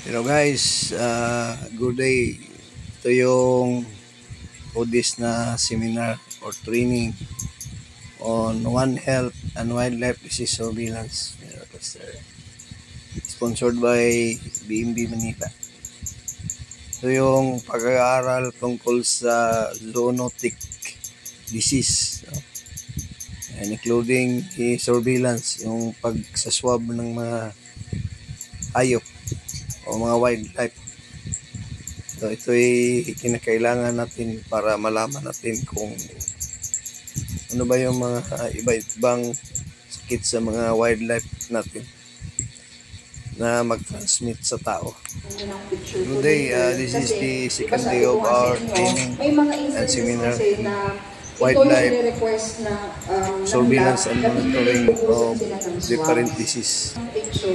Hello guys, good day. Ito yung Buddhist na seminar or training on One Health and Wildlife Disease Surveillance. Sponsored by BMB Manila. Ito yung pag-aaral tungkol sa zoonotic disease. And including surveillance, yung pagsaswab ng mga hayop o mga wildlife. So ito'y kinakailangan natin para malaman natin kung ano ba yung mga iba-ibang sakit sa mga wildlife natin na mag-transmit sa tao. Today, this is the second day of our training and seminar wildlife surveillance and monitoring of different diseases.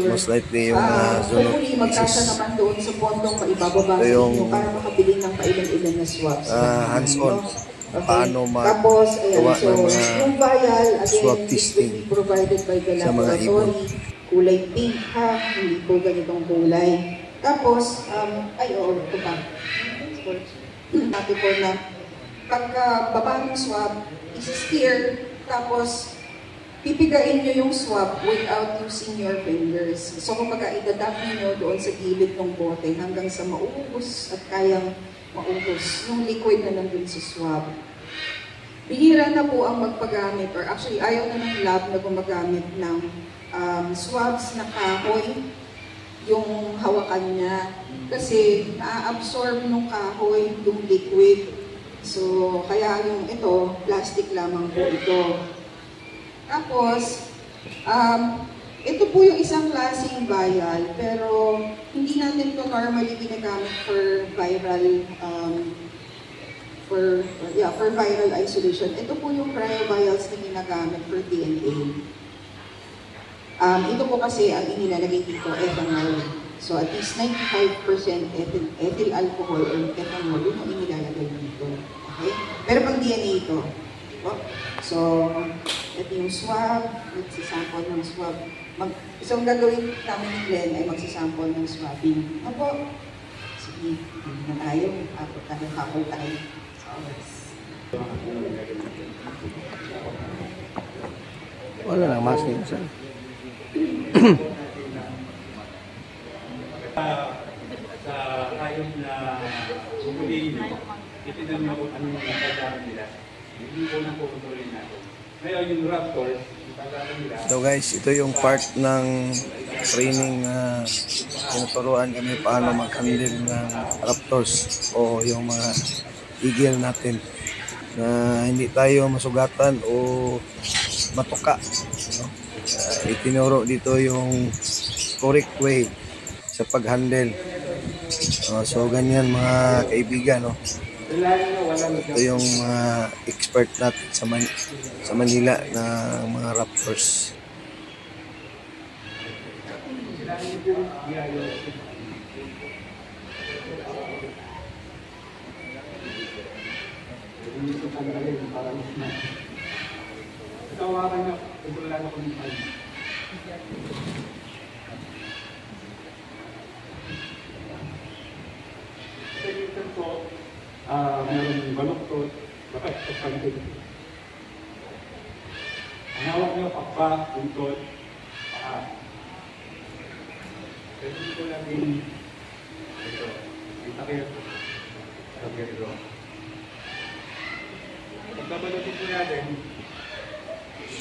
Most likely yung zoonotic disease. Ito yung hands-on paano magawa ng mga swab testing sa mga ibon. Kulay pink ha, hindi po ganitong kulay. Tapos, ito pa. Sabi po na, pagka baba ng swab, isi-steer, tapos pipigain nyo yung swab without using your fingers. So kumbaga idadap nyo doon sa gilid ng bote hanggang sa maubos at kayang maubos yung liquid na nandun sa swab. Bihira na po ang magpagamit, or actually ayaw na ng lab na gumagamit ng swabs na kahoy yung hawakan niya. Kasi na-absorb ng kahoy yung liquid. So, kaya yung ito, plastic lamang po ito. Tapos, ito po yung isang klaseng vial, pero hindi natin ito normally ginagamit for viral for viral isolation. Ito po yung cryovials na ginagamit for DNA. Ito po kasi ang inilalagay dito, ethanol. So at least 95% ethyl alcohol or ethanol yung inilalagay dito. Okay? Pero pang DNA ito. So, ito yung swab, magsisample ng swab. So, ang gagawin namin ni Glenn ay magsisample ng swabbing. Ano po? Sige, hindi na tayo. Kapag tayo. Wala lang, masking sir. Sa hayop na bumuli nyo, itinan nyo kung anong pagkakaan nila. Hindi ko na pupuntuloy natin. Ngayon yung raptors, pagkakaan nila. So guys, ito yung part ng training na tinuturuan kami paano mag-handle ng raptors o yung mga eagle natin na hindi tayo masugatan o matuka. Itinuro dito yung correct way sa pag-handle. So ganyan mga kaibigan, no? Ito yung expert natin sa Manila na mga raptors. Tawagan nyo, kontrolan ako ng pain. Sa dito po, meron baluktot, bakit pagpagpagpag. Ang hawak nyo, pakpa, buntot, paa. Kasi dito natin, ito, yung takip, takip ito. Pagkabalutin po natin,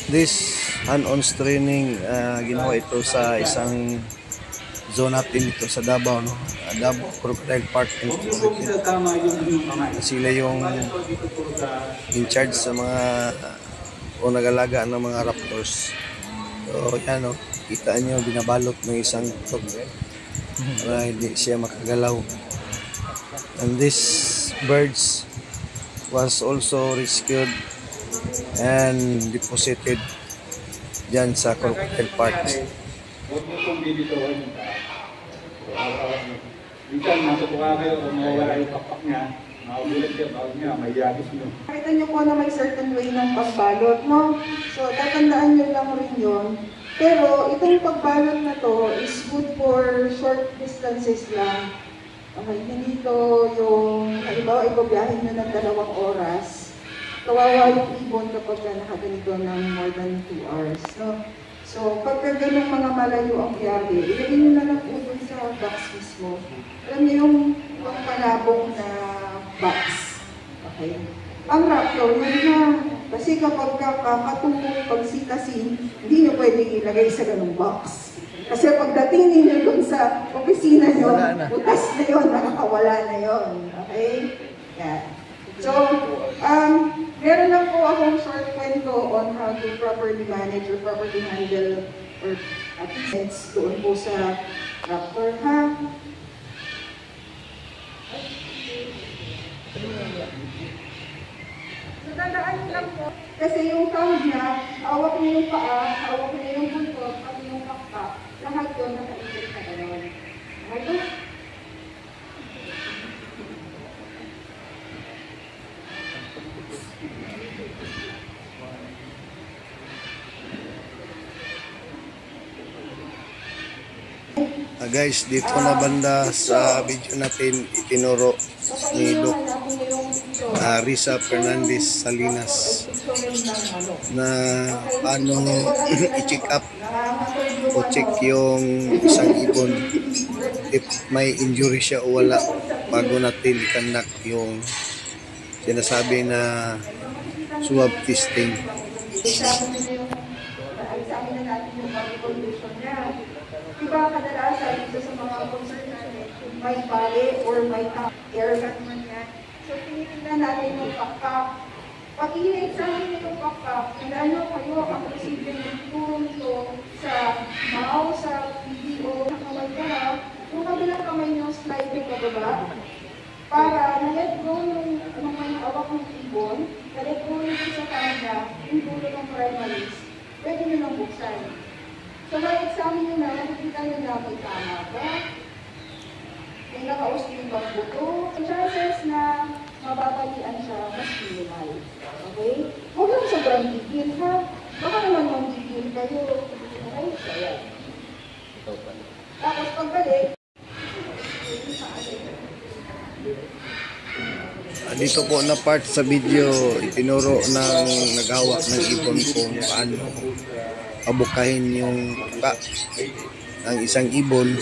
This hand-on training, ginawa ito sa isang zone natin dito sa Davao, no? Davao Crocodile Park Institute. Sila yung in charge sa mga o nag-alaga ng mga raptors. So yan, no? Kita nyo, binabalot ng isang tog para hindi siya makagalaw. And these birds was also rescued and deposited dyan sa Crocodile Park. huwag mo itong bibituin. Minsan, matutuwa kayo kung mawala yung pakpak niya, maulit siya, bawal niya, may yagis nyo. Nakita niyo po na may certain way ng pagbalot, no? So, tatandaan niyo lang rin yun Pero itong pagbalot na to is good for short distances lang. Okay, hindi to yung, halimbawa, ibabiyahin nyo ng 2 oras. Kawawa yung ibon kapag nakaganito ng more than 2 hours. No? So, pagka ganyung mga malayo ang biyahe, ilagay nyo na lang po dun sa box mismo. Alam niyo yung palabong na box. Okay? Ang raptor, yun na. Kasi kapag kakatulong pagsitasin, hindi nyo pwedeng ilagay sa ganung box. Kasi pagdating ninyo dun sa opisina nyo, butas na yun, nakakawala na yun. Okay? Yeah. So, meron lang po akong short kwento on how to properly manage or properly handle or at least doon po sa raptor, ha? Tandaan niyo lang po, kasi yung count niya, hawak niyo yung paa, hawak niyo yung buntot, pati yung pakpak, lahat yun nakaikot sa gano'n. Okay po? Guys, dito na banda sa video natin itinuro ni Doc Risa Fernandez Salinas na paano i-check up o check yung isang ibon if may injury siya o wala bago natin i-conduct yung sinasabi na swab testing. Diba kadalasan dito sa mga concern natin, may bali or may air gun man yan. So tinitingnan natin yung pakpak. Pag i-examine nyo yung pakpak, tandaan nyo kayo ang procedure ng turo nito sa mouse, sa video, sa kamay ka ha. Yung kabilang kamay nyo, slide yung pababa. Para na-let go yung may awak ng ibon, na-let go yung sa kanya, yung dulo ng primaries, pwede nyo lang buksan. So, ma-examine nyo na, makikita nyo na may tama ba? May nakausap yung bang buto. Ang chances na mababalian siya, mas minimal. Okay? Huwag lang sobrang gigil, ha? Baka naman manggigil kayo. Okay? So, yan. Tapos, pagbalik, Dito po na part sa video itinuro ng naghawak ng ibon kung paano pabukahin yung tuka ng isang ibon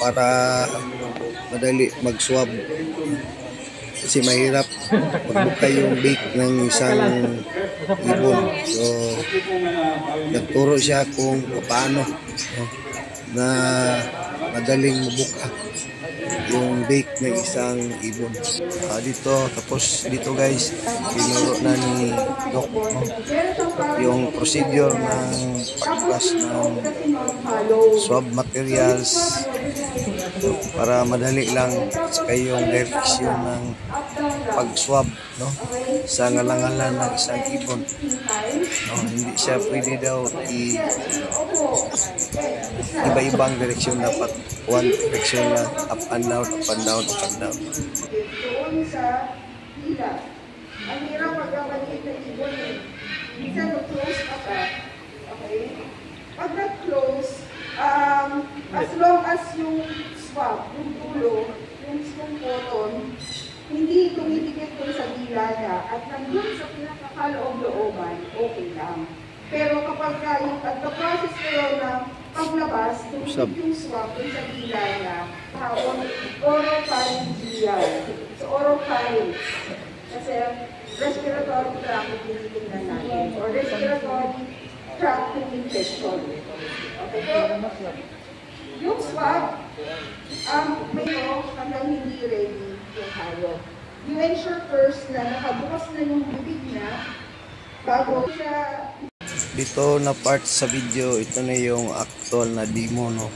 para madali mag-swab kasi mahirap magbuka yung beak ng isang ibon. So nagturo siya kung paano na madaling mabuka yung beak ng isang ibon. Dito, tapos dito guys, tinuro na ni Doc yung procedure ng pagbukas ng swab materials para madali lang sa yung direction ng pag-swab sa ngalangalan ng isang ibon. Hindi siya pwede daw iba-ibang direksyon, dapat one direction lang, up and down, up and down, up and down. doon sa hila. Ang hirap pagkakaliit na ibon eh. Minsan mag-close ka pa. Okay? Pag nag-close, as long as yung swab, yung dulo, yung cotton, hindi tumidikit dun sa dila niya at nandun sa pinakakaloob-looban, okay lang. Pero kapag yung at-the-process kayo ng paglabas, tumidikit yung swab dun sa dila niya, oropharyngeal. So, oropharynx. Kasi respiratory tract yung tinitingnan natin. Or respiratory tract infection. Okay, so, yung swab, may hanggang hindi ready yung hayop. You ensure first na nakabukas na yung bibig niya bago siya. Dito na part sa video, ito na yung actual na demo, no?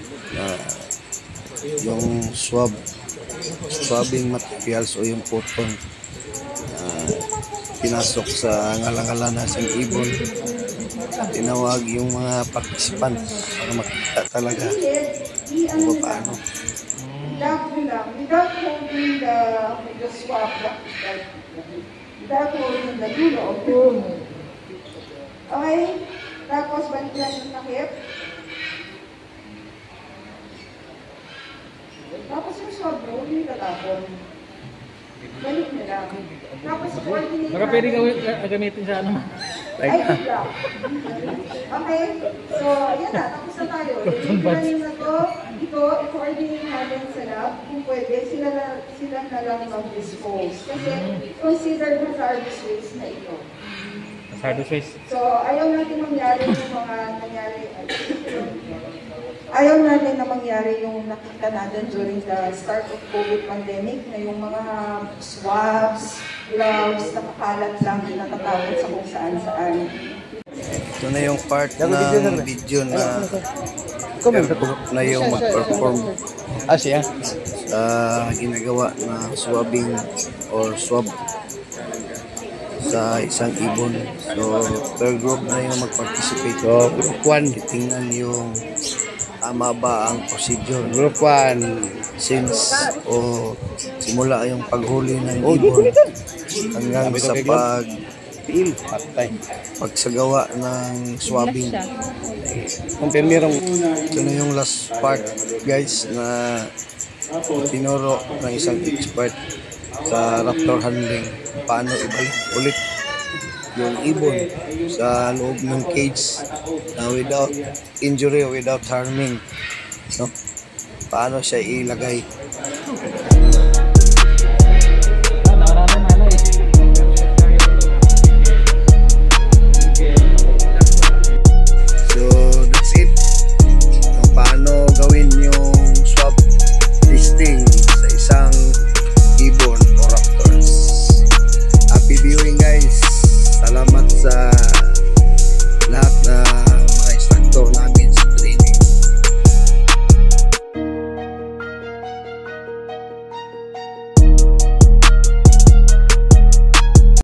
Yung swabbing materials o yung cotton pinasok sa ngalangalan ng isang ibon. Tinawag yung mga participant para makita talaga kung paano. Without holding the swab, without holding the dulo of the okay? Tapos balik lang yung takip. Tapos yung swab mo, yung tatapon. Balik na lang. Tapos coordinate Baka pwede gamitin sa ano. ay, bigla. Okay, so yan na, tapos na tayo. Yung na to, ito, i-coordinate natin sa lab. Kung pwede, sila na lang mag-dispose. Kasi considered hazardous waste na ito. Hazardous waste. So, ayaw natin mangyari yung mga nangyari. Ayaw natin na mangyari yung nakita natin during the start of COVID pandemic na yung mga swabs, gloves, nakakalat lang, natatapon sa kung saan-saan. Ito na yung part ng video na group na yung mag-perform Siya? sa ginagawa na swabbing or swab sa isang ibon. So, per group na yung mag-participate. So, group 1, titingnan yung tama ba ang procedure. Group 1, since simula yung paghuli ng ibon hanggang sa pagsagawa ng swabbing. Ito na yung last part, guys, na tinuro ng isang expert sa raptor handling, paano ibalik ulit yung ibon sa loob ng cage na without injury, without harming, no? Paano siya ilagay.